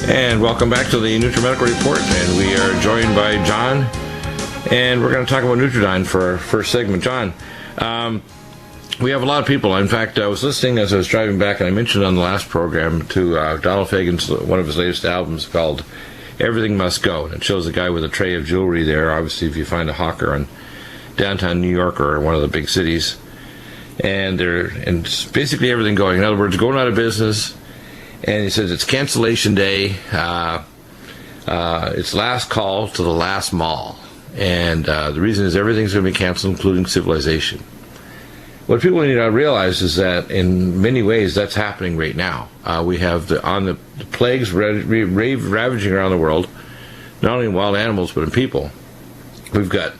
And welcome back to the Nutrimedical Report, and we are joined by John, and we're going to talk about Nutridyne for our first segment. John, we have a lot of people. In fact, I was listening as I was driving back, and I mentioned on the last program to Donald Fagen's, one of his latest albums called Everything Must Go, and it shows a guy with a tray of jewelry there. Obviously, if you find a hawker in downtown New York or one of the big cities, and it's basically everything going. In other words, going out of business. And he says it's cancellation day. It's last call to the last mall. And the reason is everything's going to be canceled, including civilization. What people need to realize is that in many ways that's happening right now. We have the plagues ravaging around the world, not only in wild animals but in people. We've got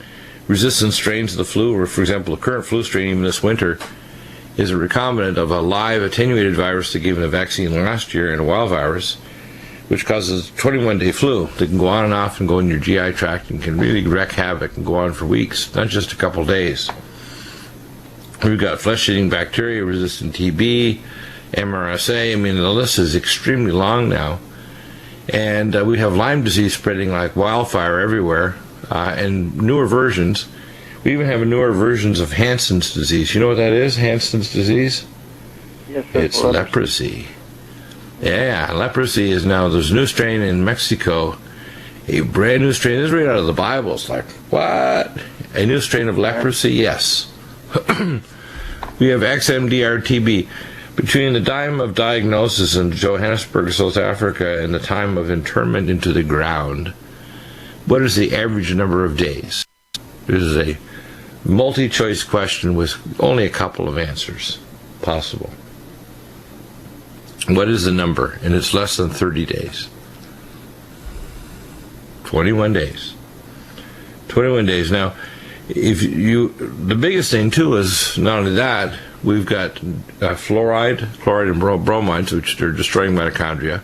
resistant strains of the flu, or for example, the current flu strain even this winter is a recombinant of a live attenuated virus that given a vaccine last year, and a wild virus, which causes 21-day flu that can go on and off and go in your GI tract and can really wreak havoc and go on for weeks, not just a couple days. We've got flesh-eating bacteria, resistant TB, MRSA. I mean, the list is extremely long now. And we have Lyme disease spreading like wildfire everywhere, and newer versions. We even have newer versions of Hansen's disease. You know what that is, Hansen's disease? Yes, it's leprosy. Yeah, leprosy is now, there's a new strain in Mexico, a brand new strain. This is right out of the Bible. It's like, what? A new strain of leprosy? Yes. We have XMDR-TB. Between the time of diagnosis in Johannesburg, South Africa, and the time of interment into the ground, what is the average number of days? This is a multi-choice question with only a couple of answers possible. What is the number? And it's less than 30 days. 21 days. 21 days. Now, the biggest thing too is not only that, we've got chloride and bromides, which are destroying mitochondria.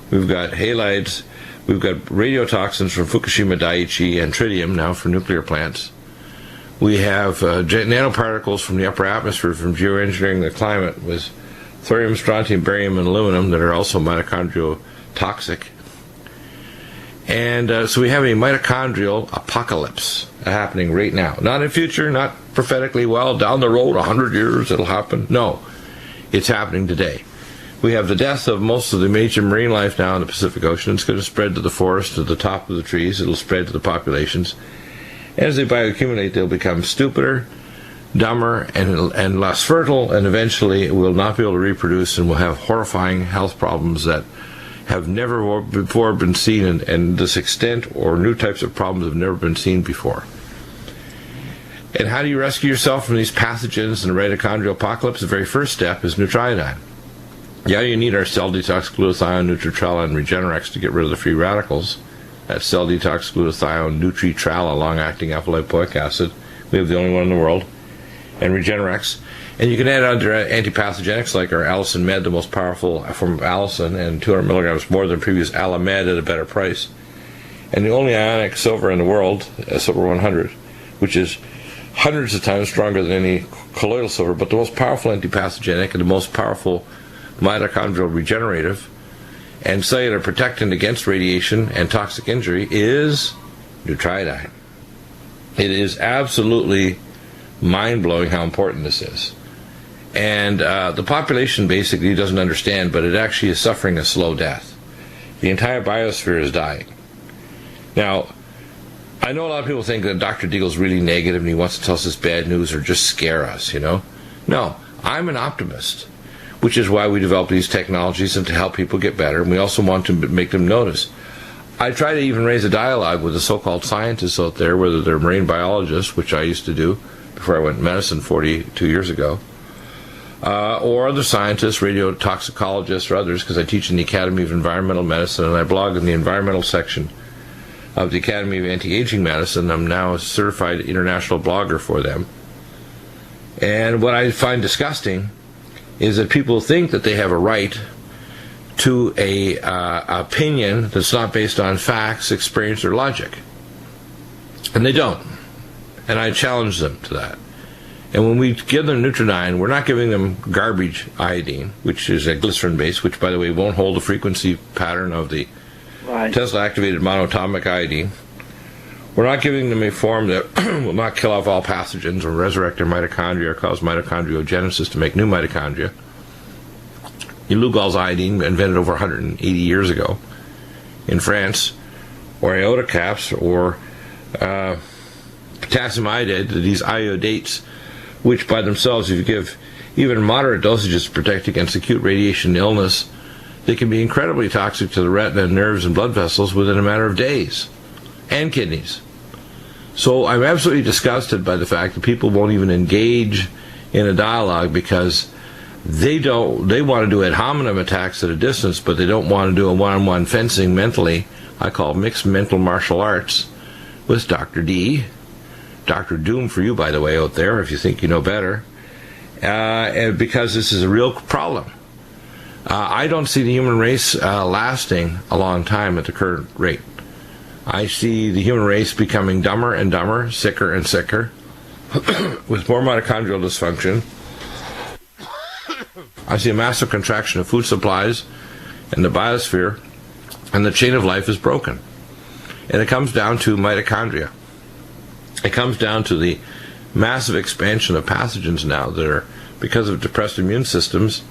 We've got halides. We've got radiotoxins from Fukushima Daiichi and tritium now for nuclear plants. We have nanoparticles from the upper atmosphere from geoengineering the climate with thorium, strontium, barium, and aluminum that are also mitochondrial toxic. And so we have a mitochondrial apocalypse happening right now. Not in the future, not prophetically, well, down the road, 100 years it'll happen. No, it's happening today. We have the death of most of the major marine life now in the Pacific Ocean. It's going to spread to the forest, to the top of the trees. It'll spread to the populations. As they bioaccumulate, they'll become stupider, dumber, and less fertile, and eventually will not be able to reproduce and will have horrifying health problems that have never before been seen, and this extent or new types of problems have never been seen before. And how do you rescue yourself from these pathogens and the mitochondrial apocalypse? The very first step is Nutridyne. Yeah, you need our cell detox glutathione, Nutritrala, and Regenerex to get rid of the free radicals. That's cell detox glutathione, Nutritrala, long-acting alpha-lipoic acid. We have the only one in the world. And Regenerex. And you can add other antipathogenics like our Allicin Med, the most powerful form of allicin, and 200 milligrams more than previous Alamed at a better price. And the only ionic silver in the world, silver 100, which is hundreds of times stronger than any colloidal silver, but the most powerful antipathogenic and the most powerful mitochondrial regenerative and cellular protectant against radiation and toxic injury is Nutridyne. It is absolutely mind-blowing how important this is. And the population basically doesn't understand, but it actually is suffering a slow death. The entire biosphere is dying. Now, I know a lot of people think that Dr. Deagle's really negative and he wants to tell us this bad news or just scare us, you know. No, I'm an optimist, which is why we develop these technologies and to help people get better. And we also want to make them notice. I try to even raise a dialogue with the so-called scientists out there, whether they're marine biologists, which I used to do before I went to medicine 42 years ago, or other scientists, radiotoxicologists, or others, because I teach in the Academy of Environmental Medicine and I blog in the environmental section of the Academy of Anti-Aging Medicine. I'm now a certified international blogger for them. And what I find disgusting is that people think that they have a right to a opinion that's not based on facts, experience, or logic. And they don't. And I challenge them to that. And when we give them Nutridyne, we're not giving them garbage iodine, which is a glycerin base, which, by the way, won't hold the frequency pattern of the Tesla-activated monatomic iodine. We're not giving them a form that will not kill off all pathogens or resurrect their mitochondria or cause mitochondriogenesis to make new mitochondria. Lugol's iodine, invented over 180 years ago in France, or iota caps, or potassium iodide, these iodates, which by themselves, if you give even moderate dosages to protect against acute radiation illness, they can be incredibly toxic to the retina, nerves, and blood vessels within a matter of days, and kidneys. So I'm absolutely disgusted by the fact that people won't even engage in a dialogue because they want to do ad hominem attacks at a distance, but they don't want to do a one-on-one fencing mentally. I call mixed mental martial arts with Dr. D. Dr. Doom for you, by the way, out there, if you think you know better. And because this is a real problem. I don't see the human race lasting a long time at the current rate. I see the human race becoming dumber and dumber, sicker and sicker, with more mitochondrial dysfunction. I see a massive contraction of food supplies in the biosphere, and the chain of life is broken. And it comes down to mitochondria. It comes down to the massive expansion of pathogens now that are, because of depressed immune systems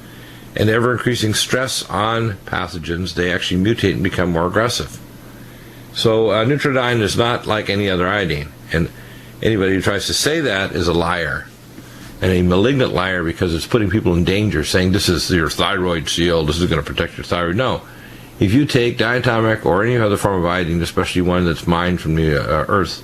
and ever-increasing stress on pathogens, they actually mutate and become more aggressive. So Nutridyne is not like any other iodine, and anybody who tries to say that is a liar, and a malignant liar, because it's putting people in danger, saying this is your thyroid shield, this is going to protect your thyroid. No. If you take diatomic or any other form of iodine, especially one that's mined from the earth,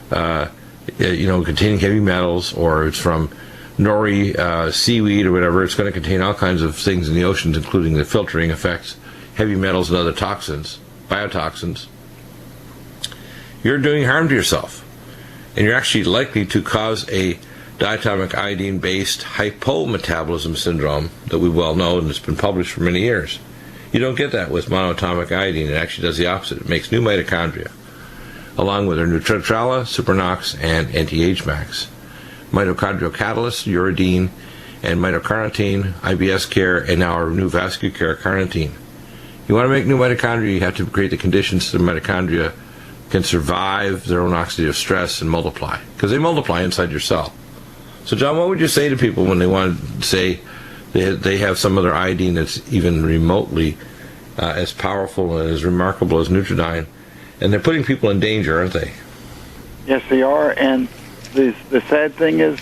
containing heavy metals, or it's from nori, seaweed, or whatever, it's going to contain all kinds of things in the oceans, including the filtering effects, heavy metals and other toxins, biotoxins. You're doing harm to yourself, and you're actually likely to cause a diatomic iodine-based hypometabolism syndrome that we well know, and it's been published for many years. You don't get that with monatomic iodine. It actually does the opposite. It makes new mitochondria, along with our Nutritrala, Supernox, and Anti-Age Max. Mitochondrial catalyst, uridine, and mitocarnitine, IBS care, and now our new vascular care, carnitine. You want to make new mitochondria, you have to create the conditions so the mitochondria can survive their own oxidative stress and multiply, because they multiply inside your cell. So, John, what would you say to people when they want to say they have some other iodine that's even remotely as powerful and as remarkable as Nutridyne, and they're putting people in danger, aren't they? Yes, they are, and the sad thing is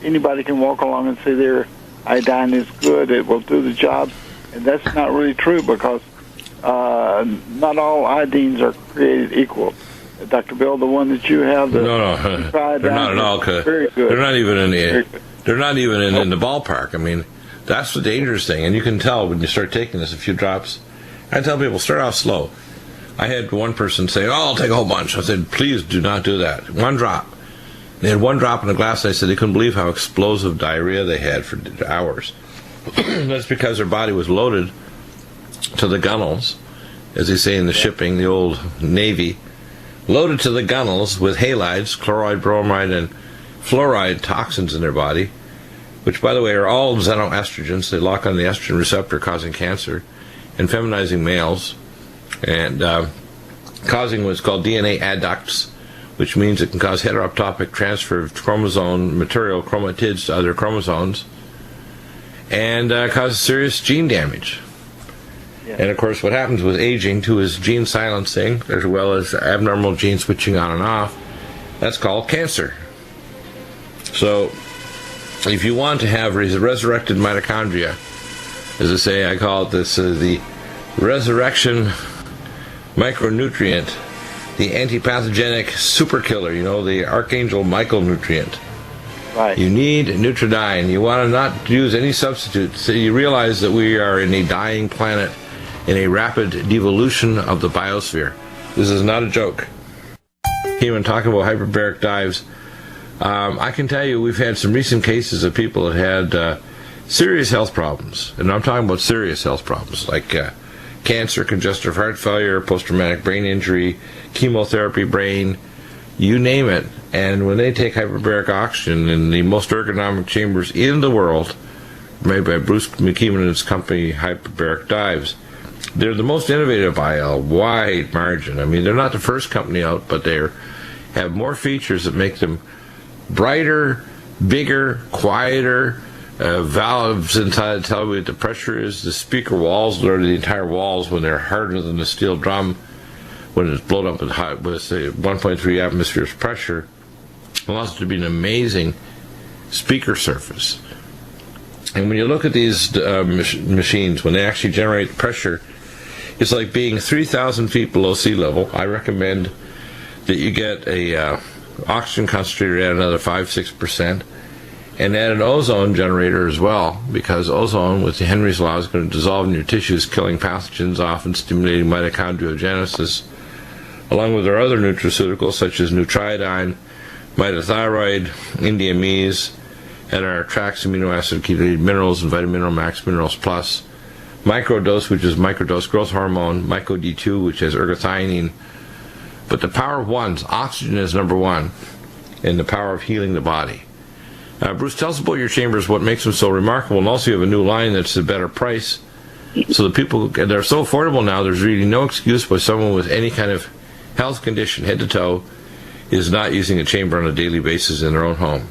anybody can walk along and say their iodine is good, it will do the job, and that's not really true, because not all iodines are created equal. Dr. Bill, the one that you have, they're not at all. Very good. They're not even in the ballpark. I mean, that's the dangerous thing, and you can tell when you start taking this. A few drops. I tell people, start off slow. I had one person say, "Oh, I'll take a whole bunch." I said, "Please do not do that. One drop." They had one drop in a glass. And I said they couldn't believe how explosive diarrhea they had for hours. That's because their body was loaded to the gunnels, as they say in the shipping, the old Navy, loaded to the gunnels with halides, chloride, bromide, and fluoride toxins in their body, which, by the way, are all xenoestrogens. They lock on the estrogen receptor, causing cancer and feminizing males, and causing what's called DNA adducts, which means it can cause heteroptopic transfer of chromosome material, chromatids, to other chromosomes, and cause serious gene damage. And, of course, what happens with aging, too, is gene silencing, as well as abnormal gene switching on and off. That's called cancer. So, if you want to have resurrected mitochondria, as I say, I call it this the resurrection micronutrient, the antipathogenic super killer, the Archangel Michael nutrient. Right. You need Nutridyne. You want to not use any substitutes. So you realize that we are in a dying planet, in a rapid devolution of the biosphere. This is not a joke. Even talking about hyperbaric dives, I can tell you we've had some recent cases of people that had serious health problems, and I'm talking about serious health problems like cancer, congestive heart failure, post-traumatic brain injury, chemotherapy brain, you name it, And when they take hyperbaric oxygen in the most ergonomic chambers in the world, made by Bruce McKeeman and his company, Hyperbaric Dives, they're the most innovative by a wide margin. I mean, they're not the first company out, but they have more features that make them brighter, bigger, quieter. Valves inside tell you what the pressure is. The speaker walls, or the entire walls, when they're harder than a steel drum, when it's blown up with say 1.3 atmospheres pressure, allows it to be an amazing speaker surface. And when you look at these machines, when they actually generate pressure, it's like being 3,000 feet below sea level. I recommend that you get a oxygen concentrator at another 5-6%, and add an ozone generator as well, because ozone, with the Henry's law, is going to dissolve in your tissues, killing pathogens, often stimulating mitochondriogenesis, along with our other nutraceuticals such as Nutriodine, mitothyroid, Indiamese, and our Trax amino acid chelated minerals and Vitamin Mineral Max Minerals Plus, Microdose, which is microdose growth hormone, Myco D2, which has ergothioneine. But the power of ones, oxygen is number one, and the power of healing the body. Bruce, tell us about your chambers, what makes them so remarkable, and also you have a new line that's a better price. So the people, they're so affordable now, there's really no excuse why someone with any kind of health condition, head to toe, is not using a chamber on a daily basis in their own home.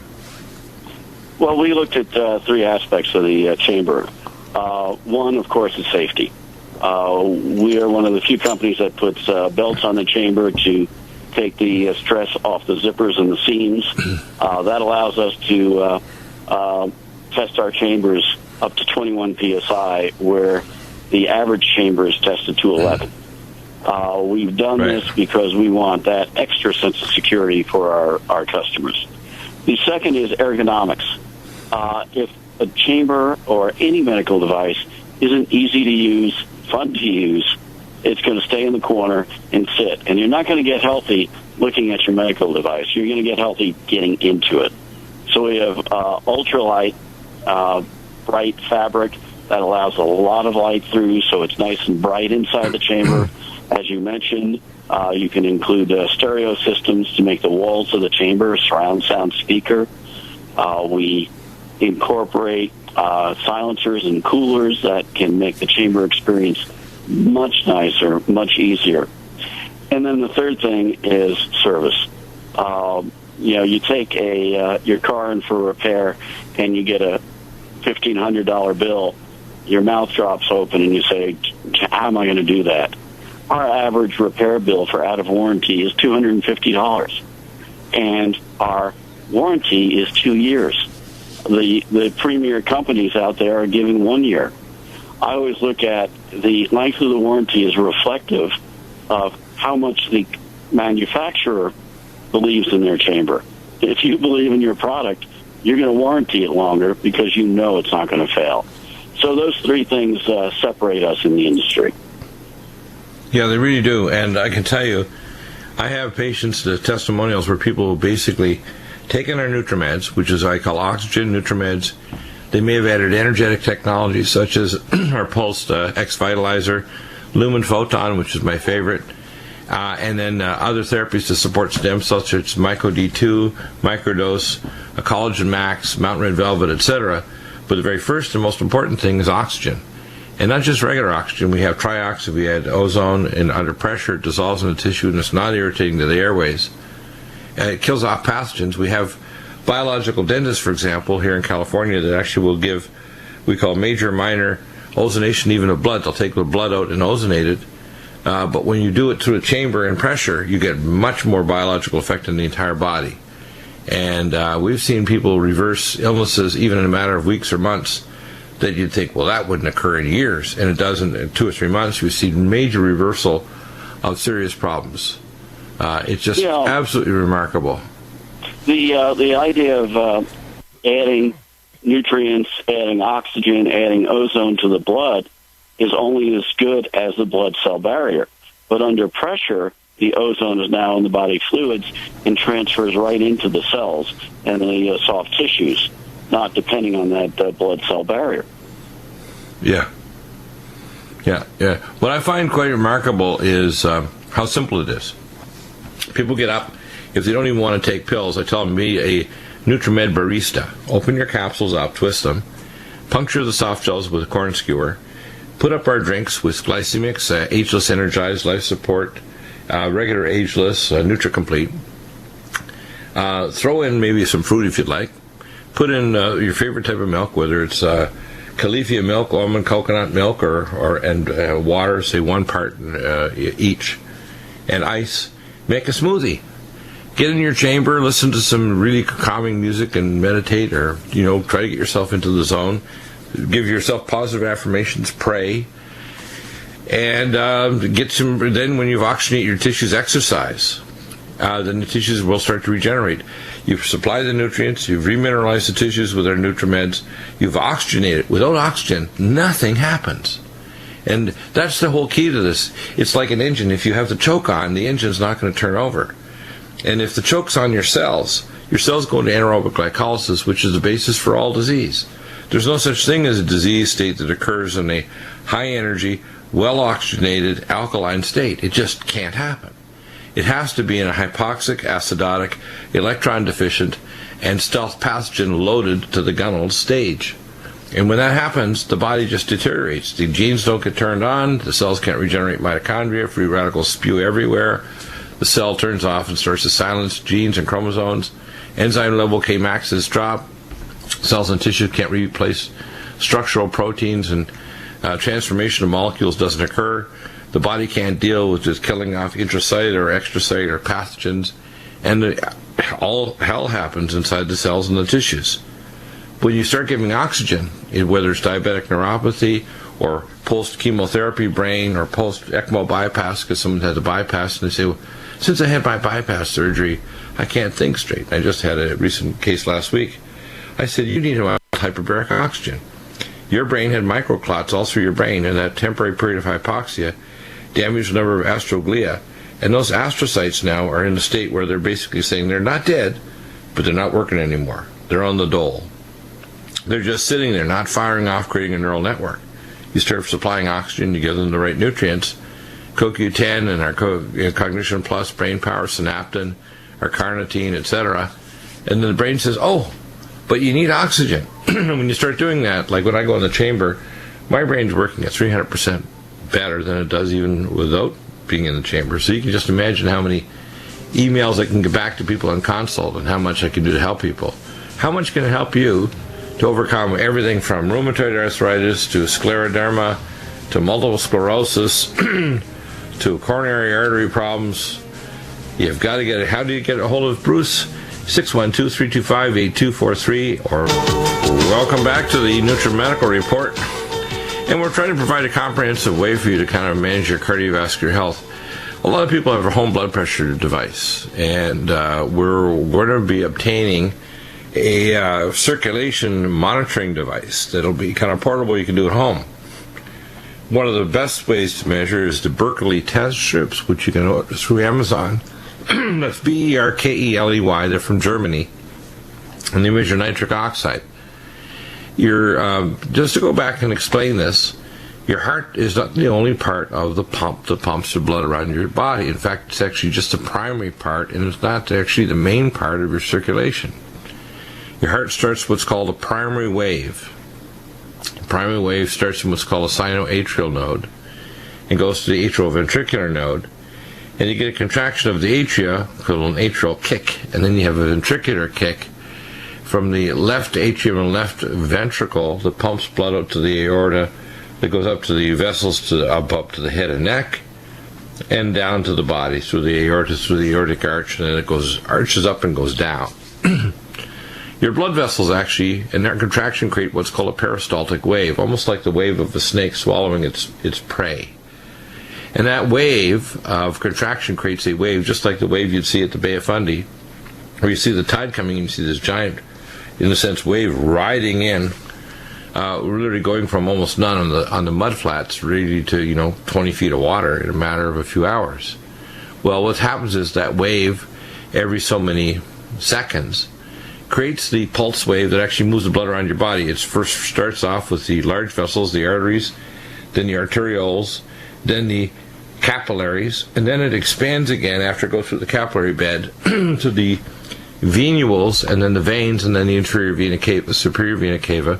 Well, we looked at three aspects of the chamber. One, of course, is safety. We are one of the few companies that puts belts on the chamber to take the stress off the zippers and the seams. That allows us to test our chambers up to 21 psi, where the average chamber is tested to 11. We've done this because we want that extra sense of security for our customers. The second is ergonomics. If a chamber or any medical device isn't easy to use, fun to use, it's going to stay in the corner and sit. And you're not going to get healthy looking at your medical device. You're going to get healthy getting into it. So we have ultralight, bright fabric that allows a lot of light through, so it's nice and bright inside the chamber. As you mentioned, you can include stereo systems to make the walls of the chamber surround sound speaker. We incorporate silencers and coolers that can make the chamber experience much nicer, much easier. And then the third thing is service. You take your car in for repair and you get a $1,500 bill. Your mouth drops open and you say, how am I going to do that? Our average repair bill for out of warranty is $250. And our warranty is 2 years. The premier companies out there are giving 1 year. I always look at the length of the warranty as reflective of how much the manufacturer believes in their chamber. If you believe in your product, you're going to warranty it longer because you know it's not going to fail. So those three things separate us in the industry. Yeah, they really do. And I can tell you, I have patients, testimonials where people basically taken our Nutrimeds, which is I call oxygen Nutrimeds. They may have added energetic technologies such as our pulsed X Vitalizer, Lumen Photon, which is my favorite, and then other therapies to support stem cells such as Myco D2, Microdose, Collagen Max, Mountain Red Velvet, etc. But the very first and most important thing is oxygen. And not just regular oxygen. We have trioxide, we add ozone, and under pressure it dissolves in the tissue and it's not irritating to the airways. And it kills off pathogens. We have biological dentists, for example, here in California that actually will give, we call major, minor ozonation even of blood. They'll take the blood out and ozonate it. But when you do it through a chamber and pressure, you get much more biological effect in the entire body. And we've seen people reverse illnesses even in a matter of weeks or months that you'd think, well, that wouldn't occur in years. And it doesn't. In 2 or 3 months, you see major reversal of serious problems. It's just absolutely remarkable. The idea of adding nutrients, adding oxygen, adding ozone to the blood is only as good as the blood cell barrier. But under pressure, the ozone is now in the body fluids and transfers right into the cells and the soft tissues, not depending on that blood cell barrier. Yeah. What I find quite remarkable is how simple it is. People get up If they don't even want to take pills, I tell them be a Nutrimed barista. Open your capsules up, twist them, puncture the soft gels with a corn skewer, put up our drinks with Glycemix, Ageless Energized, Life Support, regular Ageless, NutriComplete. Throw in maybe some fruit if you'd like. Put in your favorite type of milk, whether it's Califia milk, almond coconut milk, and water, say 1 part each, and ice. Make a smoothie. Get in your chamber, listen to some really calming music, and meditate, or try to get yourself into the zone. Give yourself positive affirmations. Pray, and get some. Then, when you've oxygenated your tissues, exercise. Then the tissues will start to regenerate. You've supplied the nutrients, you've remineralized the tissues with our Nutrimeds, you've oxygenated. Without oxygen, nothing happens. And that's the whole key to this. It's like an engine. If you have the choke on, the engine's not going to turn over. And if the choke's on your cells go into anaerobic glycolysis, which is the basis for all disease. There's no such thing as a disease state that occurs in a high-energy, well-oxygenated, alkaline state. It just can't happen. It has to be in a hypoxic, acidotic, electron-deficient, and stealth pathogen-loaded to the gunwale stage. And when that happens, the body just deteriorates. The genes don't get turned on, the cells can't regenerate mitochondria, free radicals spew everywhere, the cell turns off and starts to silence genes and chromosomes, enzyme level Kmax's drop, cells and tissues can't replace structural proteins, and transformation of molecules doesn't occur. The body can't deal with just killing off intracellular or extracellular pathogens, and all hell happens inside the cells and the tissues. When you start giving oxygen, whether it's diabetic neuropathy or post-chemotherapy brain or post-ECMO bypass, because someone had a bypass, and they say, well, since I had my bypass surgery, I can't think straight. I just had a recent case last week. I said, you need hyperbaric oxygen. Your brain had microclots all through your brain, and that temporary period of hypoxia damaged the number of astroglia. And those astrocytes now are in a state where they're basically saying they're not dead, but they're not working anymore. They're on the dole. They're just sitting there, not firing off, creating a neural network. You start supplying oxygen, you give them the right nutrients, CoQ10 and our Cognition Plus, Brain Power, Synaptin, our carnitine, etc. And then the brain says, oh, but you need oxygen. When you start doing that, like when I go in the chamber, my brain's working at 300% better than it does even without being in the chamber. So you can just imagine how many emails I can get back to people on consult and how much I can do to help people. How much can it help you to overcome everything from rheumatoid arthritis to scleroderma to multiple sclerosis to coronary artery problems? You've got to get it. How do you get a hold of Bruce? 612-325-8243, or welcome back to the Nutrimedical Report. And we're trying to provide a comprehensive way for you to kind of manage your cardiovascular health. A lot of people have a home blood pressure device, and we're going to be obtaining a circulation monitoring device that'll be kind of portable, you can do at home. One of the best ways to measure is the Berkeley test strips, which you can order through Amazon. That's Berkeley. They're from Germany, and they measure nitric oxide. Just to go back and explain this, your heart is not the only part of the pump that pumps the blood around your body. In fact, it's actually just the primary part, and it's not actually the main part of your circulation. Your heart starts what's called a primary wave. The primary wave starts in what's called a sinoatrial node and goes to the atrioventricular node. And you get a contraction of the atria, called an atrial kick, and then you have a ventricular kick from the left atrium and left ventricle that pumps blood up to the aorta, that goes up to the vessels, up to the head and neck, and down to the body, through the aorta, through the aortic arch, and then it arches up and goes down. Your blood vessels actually, in their contraction, create what's called a peristaltic wave, almost like the wave of a snake swallowing its prey. And that wave of contraction creates a wave just like the wave you'd see at the Bay of Fundy, where you see the tide coming and you see this giant, in a sense, wave riding in, literally going from almost none on the mud flats really to 20 feet of water in a matter of a few hours. Well, what happens is that wave, every so many seconds, creates the pulse wave that actually moves the blood around your body. It first starts off with the large vessels, the arteries, then the arterioles, then the capillaries, and then it expands again after it goes through the capillary bed to the venules, and then the veins, and then the inferior vena cava, the superior vena cava,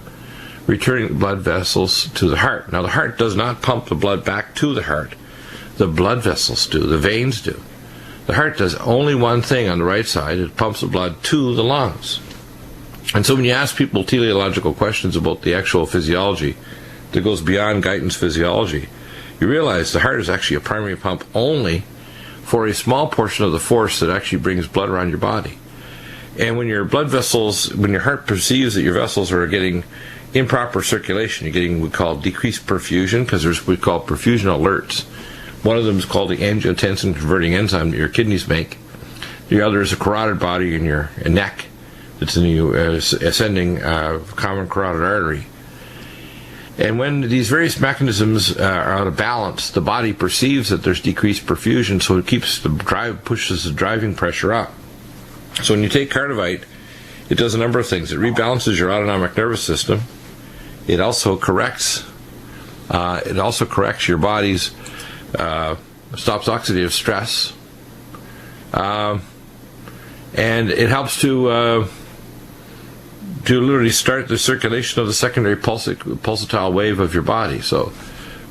returning blood vessels to the heart. Now, the heart does not pump the blood back to the heart. The blood vessels do. The veins do. The heart does only one thing on the right side. It pumps the blood to the lungs. And so when you ask people teleological questions about the actual physiology that goes beyond Guyton's physiology, you realize the heart is actually a primary pump only for a small portion of the force that actually brings blood around your body. And when your blood vessels, when your heart perceives that your vessels are getting improper circulation, you're getting what we call decreased perfusion, because there's what we call perfusion alerts. One of them is called the angiotensin converting enzyme that your kidneys make. The other is a carotid body in your neck that's in the ascending common carotid artery. And when these various mechanisms are out of balance, the body perceives that there's decreased perfusion, so it pushes the driving pressure up. So when you take Cardivite, it does a number of things. It rebalances your autonomic nervous system. It also corrects your body's stops oxidative stress, and it helps to literally start the circulation of the secondary pulsatile wave of your body. So,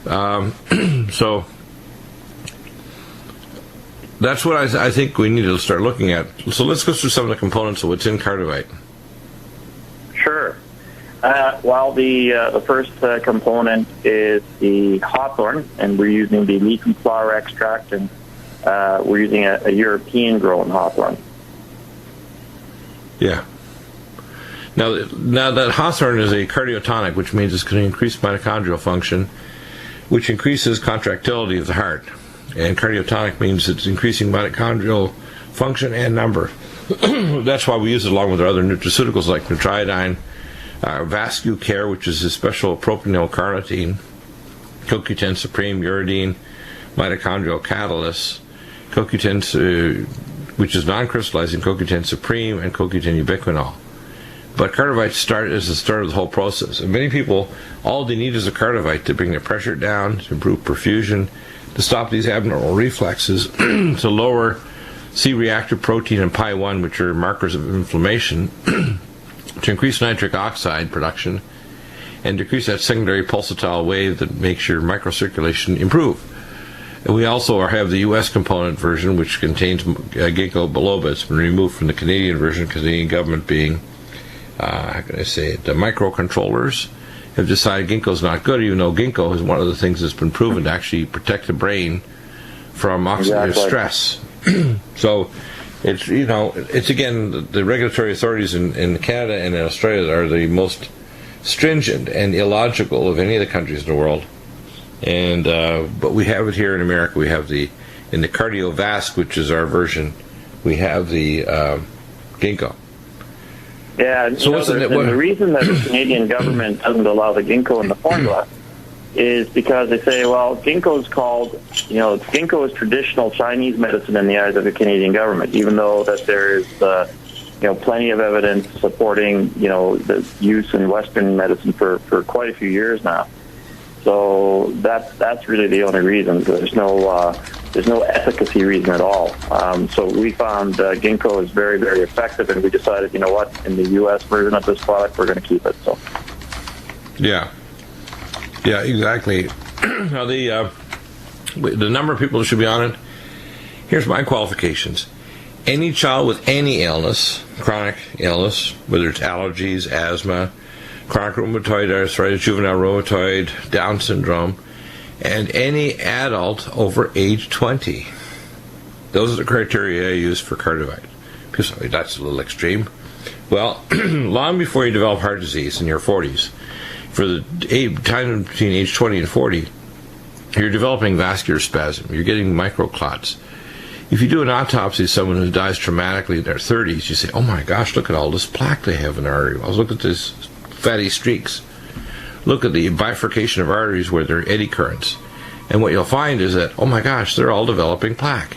so that's what I think we need to start looking at. So let's go through some of the components of what's in Cardivite. Sure. Well, the first component is the hawthorn, and we're using the leaf and flower extract, and we're using a European-grown hawthorn. Yeah. Now that hawthorn is a cardiotonic, which means it's going to increase mitochondrial function, which increases contractility of the heart. And cardiotonic means it's increasing mitochondrial function and number. That's why we use it along with our other nutraceuticals like Nutrimedical, Vascucare, which is a special propionyl carnitine, CoQ10 Supreme, uridine, mitochondrial catalyst, CoQ10, which is non-crystallizing CoQ10 Supreme, and CoQ10 ubiquinol. But Cardivite is the start of the whole process. And many people, all they need is a Cardivite to bring their pressure down, to improve perfusion, to stop these abnormal reflexes, to lower C-reactive protein and Pi-1, which are markers of inflammation, to increase nitric oxide production, and decrease that secondary pulsatile wave that makes your microcirculation improve. And we also have the U.S. component version, which contains ginkgo biloba. It's been removed from the Canadian version, because the Canadian government being, how can I say it, the microcontrollers have decided ginkgo's not good, even though ginkgo is one of the things that's been proven to actually protect the brain from oxidative stress. So it's, it's again, the regulatory authorities in Canada and in Australia are the most stringent and illogical of any of the countries in the world. And but we have it here in America. We have in the Cardiovasc, which is our version, we have the ginkgo. Yeah, so the reason that the Canadian government doesn't allow the ginkgo in the formula is because they say, well, ginkgo is traditional Chinese medicine in the eyes of the Canadian government, even though that there is, plenty of evidence supporting, the use in Western medicine for quite a few years now. So that's really the only reason. There's no efficacy reason at all. So we found ginkgo is very, very effective, and we decided, in the U.S. version of this product, we're going to keep it. So. Yeah, exactly. Now the number of people that should be on it. Here's my qualifications. Any child with any illness, chronic illness, whether it's allergies, asthma, chronic rheumatoid arthritis, juvenile rheumatoid, Down syndrome, and any adult over age 20. Those are the criteria I use for Cardivite. People say, that's a little extreme. Well, long before you develop heart disease in your 40s, for the time between age 20 and 40, you're developing vascular spasm. You're getting microclots. If you do an autopsy of someone who dies traumatically in their 30s, you say, oh my gosh, look at all this plaque they have in their artery. Well, look at this fatty streaks. Look at the bifurcation of arteries where there are eddy currents. And what you'll find is that, oh my gosh, they're all developing plaque.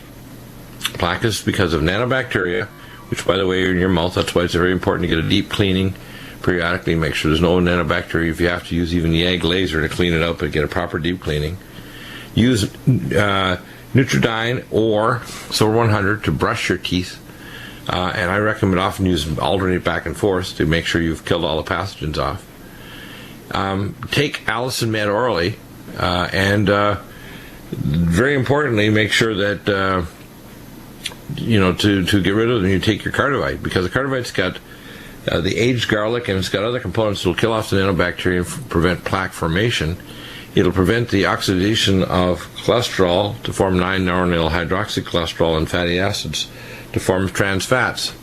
Plaque is because of nanobacteria, which, by the way, are in your mouth. That's why it's very important to get a deep cleaning periodically. Make sure there's no nanobacteria. If you have to use even the egg laser to clean it out, but get a proper deep cleaning. Use Nutrimedical or Silver 100 to brush your teeth. And I recommend often use alternate back and forth to make sure you've killed all the pathogens off. Take Allison Med orally, and very importantly, make sure that to get rid of them, you take your Cardivite, because the Cardivite's got the aged garlic, and it's got other components that will kill off the nanobacteria and prevent plaque formation. It'll prevent the oxidation of cholesterol to form 9-noronyl hydroxycholesterol and fatty acids to form trans fats.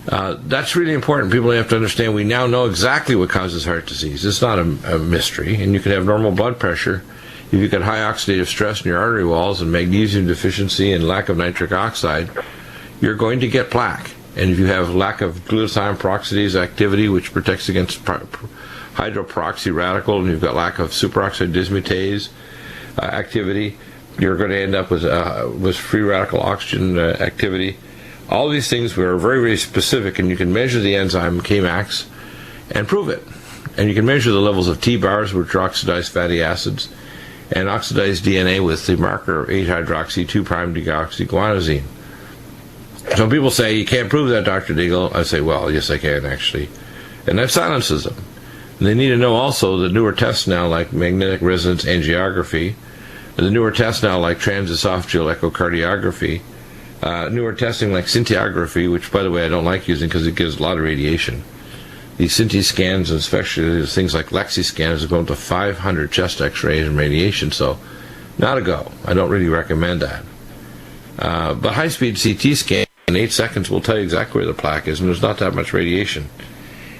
That's really important. People have to understand we now know exactly what causes heart disease. It's not a mystery, and you can have normal blood pressure. If you've got high oxidative stress in your artery walls and magnesium deficiency and lack of nitric oxide, you're going to get plaque. And if you have lack of glutathione peroxidase activity, which protects against hydroperoxy radical, and you've got lack of superoxide dismutase activity, you're going to end up with free radical oxygen activity. All these things are very, very specific, and you can measure the enzyme Kmax and prove it. And you can measure the levels of T-bars, which are oxidized fatty acids, and oxidized DNA with the marker 8-hydroxy 2'-deoxyguanosine. Some people say, you can't prove that, Dr. Deagle. I say, well, yes, I can, actually. And that silences them. And they need to know also that newer tests now, like magnetic resonance angiography, the newer tests now, like transesophageal echocardiography, newer testing like scintigraphy, which, by the way, I don't like using because it gives a lot of radiation. These Scinti scans, and especially things like Lexi scans, are going to 500 chest x-rays and radiation, so not a go. I don't really recommend that. But high-speed CT scan in 8 seconds will tell you exactly where the plaque is, and there's not that much radiation.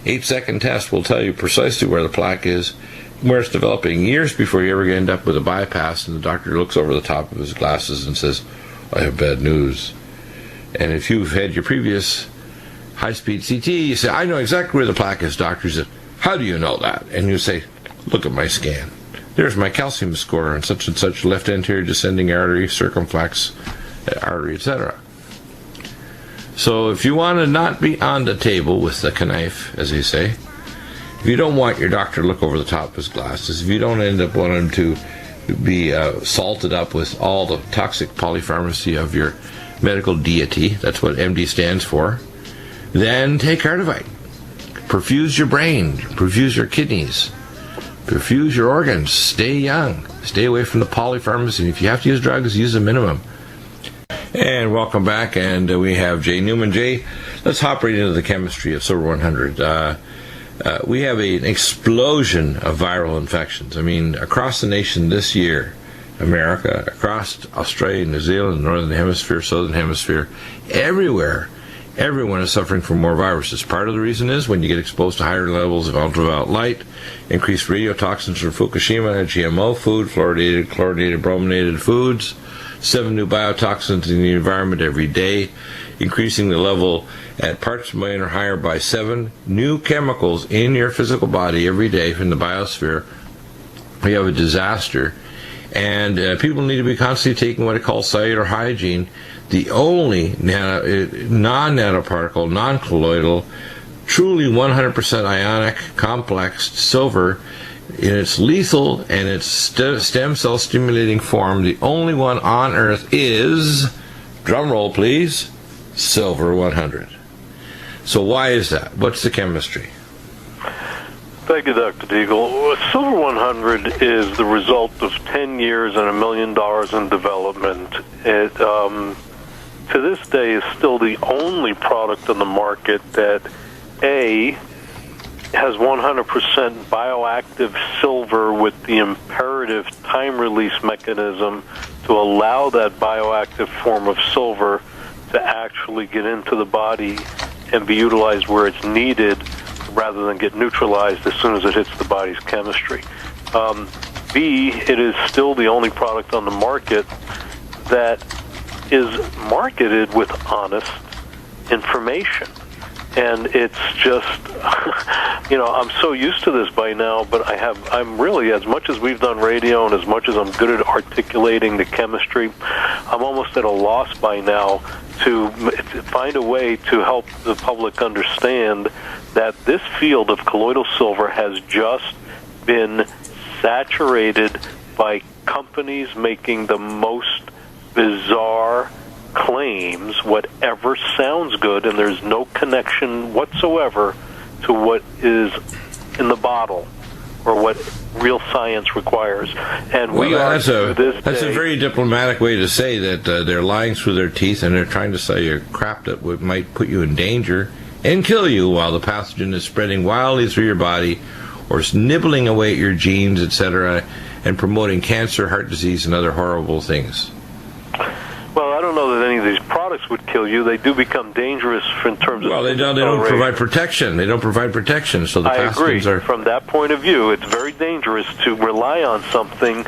8-second test will tell you precisely where the plaque is, where it's developing, years before you ever end up with a bypass, and the doctor looks over the top of his glasses and says, I have bad news. And if you've had your previous high-speed CT, you say, I know exactly where the plaque is, doctor. He says, how do you know that? And you say, look at my scan. There's my calcium score and such left anterior descending artery, circumflex artery, etc. So if you want to not be on the table with the knife, as they say, if you don't want your doctor to look over the top of his glasses, if you don't end up wanting to be salted up with all the toxic polypharmacy of your medical deity, that's what MD stands for, then take Cardivite. Perfuse your brain, perfuse your kidneys, perfuse your organs, stay young, stay away from the polypharmacy. If you have to use drugs, use a minimum. And welcome back, and we have Jay Newman. Jay, let's hop right into the chemistry of Silver 100. We have an explosion of viral infections. I mean, across the nation this year, America, across Australia, New Zealand, Northern Hemisphere, Southern Hemisphere, everywhere, everyone is suffering from more viruses. Part of the reason is when you get exposed to higher levels of ultraviolet light, increased radiotoxins from Fukushima, GMO food, fluoridated, chlorinated, brominated foods, 7 new biotoxins in the environment every day, increasing the level at parts per million or higher by 7 new chemicals in your physical body every day from the biosphere. We have a disaster. And people need to be constantly taking what I call cellular hygiene, the only non-nanoparticle, non-colloidal, truly 100% ionic, complex silver in its lethal and its stem cell stimulating form. The only one on Earth is, drum roll please, Silver 100. So why is that? What's the chemistry? Thank you, Dr. Deagle. Silver 100 is the result of 10 years and $1 million in development. It, to this day, is still the only product on the market that, A, has 100% bioactive silver with the imperative time-release mechanism to allow that bioactive form of silver to actually get into the body and be utilized where it's needed rather than get neutralized as soon as it hits the body's chemistry. B, it is still the only product on the market that is marketed with honest information. And it's just, I'm so used to this by now, but I'm really, as much as we've done radio and as much as I'm good at articulating the chemistry, I'm almost at a loss by now to find a way to help the public understand that this field of colloidal silver has just been saturated by companies making the most bizarre claims, whatever sounds good, and there's no connection whatsoever to what is in the bottle or what real science requires. And that's a very diplomatic way to say that they're lying through their teeth and they're trying to sell you crap that might put you in danger and kill you while the pathogen is spreading wildly through your body or nibbling away at your genes, etc., and promoting cancer, heart disease, and other horrible things. Well, I don't know that any of these products would kill you. They do become dangerous in terms of... Well, they don't provide protection. They don't provide protection, so the pathogens are... From that point of view, it's very dangerous to rely on something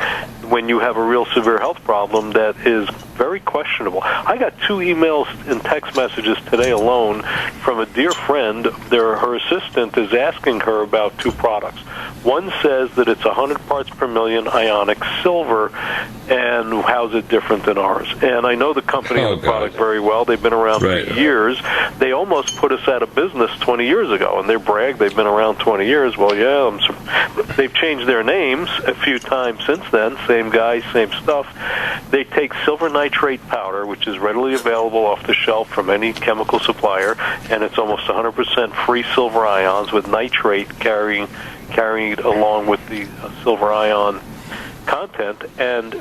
when you have a real severe health problem that is very questionable. I got 2 emails and text messages today alone from a dear friend. Her assistant is asking her about 2 products. One says that it's 100 parts per million ionic silver, and how's it different than ours? And I know the company and the product very well. They've been around for years. They almost put us out of business 20 years ago, and they brag they've been around 20 years. Well, yeah, they've changed their names a few times since then. Same guy, same stuff. They take silver nitrate powder, which is readily available off the shelf from any chemical supplier, and it's almost 100% free silver ions with nitrate carried along with the silver ion content, and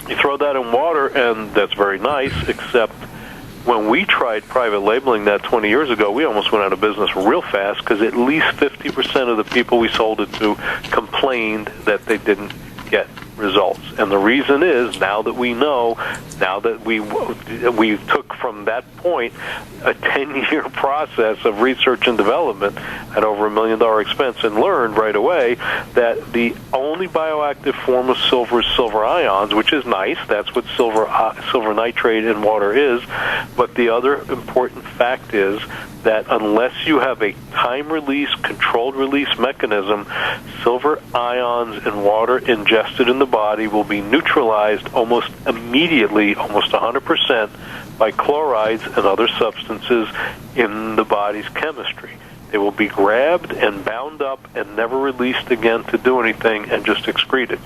you throw that in water, and that's very nice, except when we tried private labeling that 20 years ago, we almost went out of business real fast because at least 50% of the people we sold it to complained that they didn't get results. And the reason is, now that we know, now that we took from that point a 10-year process of research and development at over $1 million expense, and learned right away that the only bioactive form of silver is silver ions, which is nice. That's what silver nitrate in water is. But the other important fact is that unless you have a time-release, controlled-release mechanism, silver ions in water ingested in the body will be neutralized almost immediately, almost 100%, by chlorides and other substances in the body's chemistry. They will be grabbed and bound up and never released again to do anything and just excreted.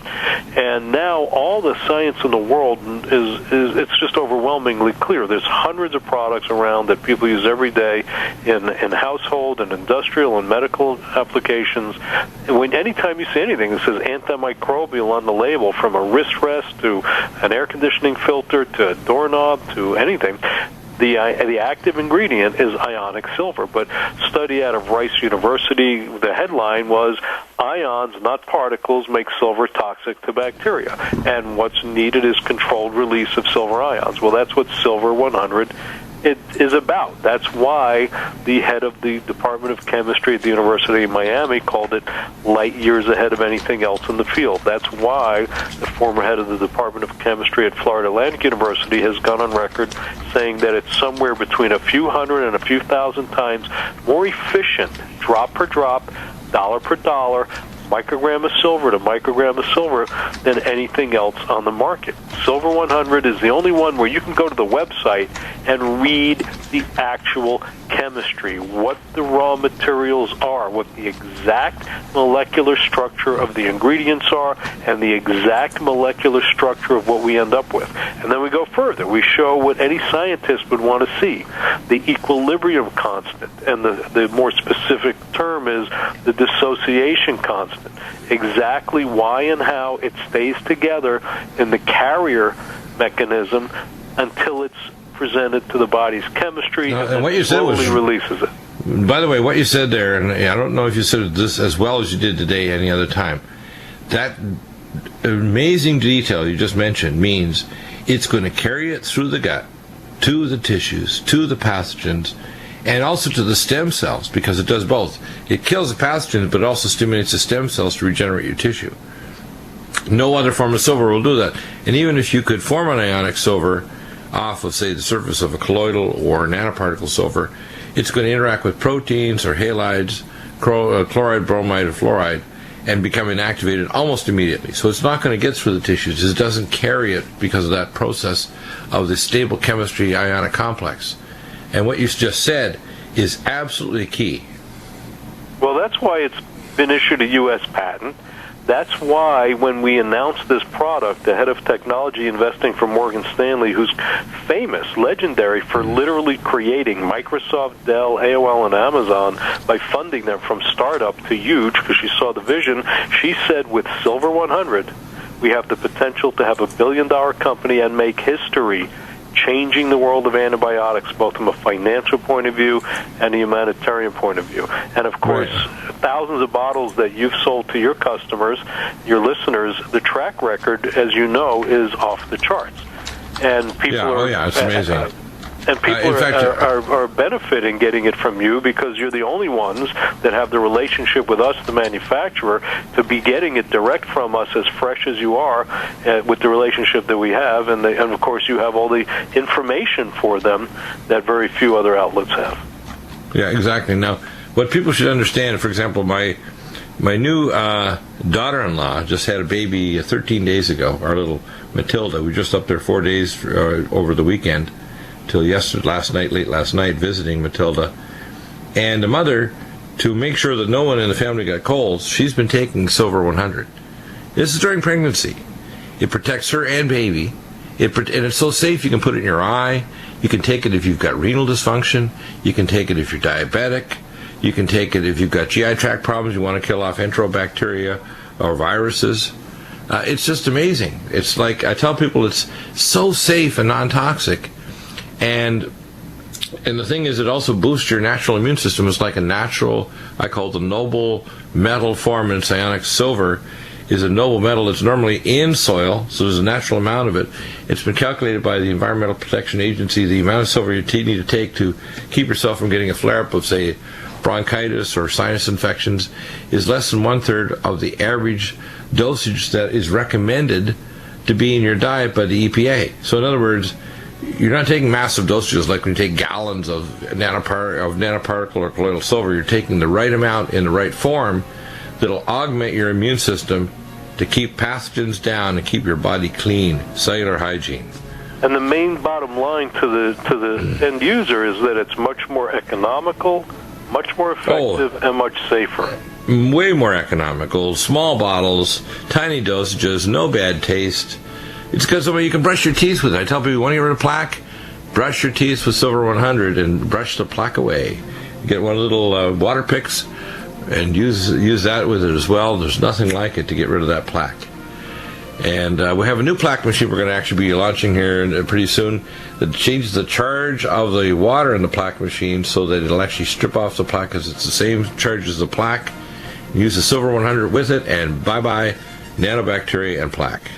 And now all the science in the world is it's just overwhelmingly clear. There's hundreds of products around that people use every day in household and industrial and medical applications. And anytime you see anything that says antimicrobial on the label, from a wrist rest to an air conditioning filter to a doorknob to anything, the active ingredient is ionic silver. But study out of Rice University, the headline was, "Ions, not particles, make silver toxic to bacteria. And what's needed is controlled release of silver ions." Well, that's what Silver 100 it is about. That's why the head of the Department of Chemistry at the University of Miami called it light years ahead of anything else in the field. That's why the former head of the Department of Chemistry at Florida Atlantic University has gone on record saying that it's somewhere between a few hundred and a few thousand times more efficient, drop per drop, dollar per dollar, microgram of silver to microgram of silver than anything else on the market. Silver 100 is the only one where you can go to the website and read the actual chemistry, what the raw materials are, what the exact molecular structure of the ingredients are, and the exact molecular structure of what we end up with. And then we go further. We show what any scientist would want to see, the equilibrium constant, and the more specific term is the dissociation constant. Exactly why and how it stays together in the carrier mechanism until it's presented to the body's chemistry and what you slowly releases it. By the way, what you said there, and I don't know if you said this as well as you did today any other time, that amazing detail you just mentioned means it's going to carry it through the gut, to the tissues, to the pathogens, and also to the stem cells, because it does both. It kills the pathogens, but also stimulates the stem cells to regenerate your tissue. No other form of silver will do that. And even if you could form an ionic silver off of, say, the surface of a colloidal or nanoparticle silver, it's going to interact with proteins or halides, chloride, bromide, or fluoride, and become inactivated almost immediately. So it's not going to get through the tissues. It doesn't carry it because of that process of the stable chemistry ionic complex. And what you just said is absolutely key. Well, that's why it's been issued a U.S. patent. That's why when we announced this product, the head of technology investing for Morgan Stanley, who's famous, legendary for literally creating Microsoft, Dell, AOL, and Amazon by funding them from startup to huge, because she saw the vision, she said with Silver 100, we have the potential to have $1 billion company and make history, changing the world of antibiotics, both from a financial point of view and a humanitarian point of view. And, of course, thousands of bottles that you've sold to your customers, your listeners, the track record, as you know, is off the charts. And people it's amazing. And people are benefiting getting it from you, because you're the only ones that have the relationship with us, the manufacturer, to be getting it direct from us as fresh as you are with the relationship that we have. And of course, you have all the information for them that very few other outlets have. Yeah, exactly. Now, what people should understand, for example, my new daughter-in-law just had a baby 13 days ago, our little Matilda. We were just up there 4 days over the weekend, till late last night, visiting Matilda. And the mother, to make sure that no one in the family got colds, she's been taking Silver 100. This is during pregnancy. It protects her and baby. And it's so safe, you can put it in your eye. You can take it if you've got renal dysfunction. You can take it if you're diabetic. You can take it if you've got GI tract problems, you want to kill off enterobacteria or viruses. It's just amazing. It's like, I tell people, it's so safe and non-toxic. And the thing is, it also boosts your natural immune system. It's like a natural, I call it the noble metal form in psionic. Silver is a noble metal that's normally in soil, so there's a natural amount of it. It's been calculated by the Environmental Protection Agency, the amount of silver you need to take to keep yourself from getting a flare-up of, say, bronchitis or sinus infections is less than 1/3 of the average dosage that is recommended to be in your diet by the EPA. So in other words, you're not taking massive dosages like when you take gallons of nanoparticle or colloidal silver. You're taking the right amount in the right form that'll augment your immune system to keep pathogens down and keep your body clean, cellular hygiene. And the main bottom line to the end user is that it's much more economical, much more effective, and much safer. Way more economical. Small bottles, tiny dosages, no bad taste. It's because you can brush your teeth with it. I tell people, you want to get rid of plaque? Brush your teeth with Silver 100 and brush the plaque away. Get one of the little water picks and use that with it as well. There's nothing like it to get rid of that plaque. And we have a new plaque machine we're going to actually be launching here pretty soon that changes the charge of the water in the plaque machine so that it'll actually strip off the plaque, because it's the same charge as the plaque. Use the Silver 100 with it, and bye-bye nanobacteria and plaque.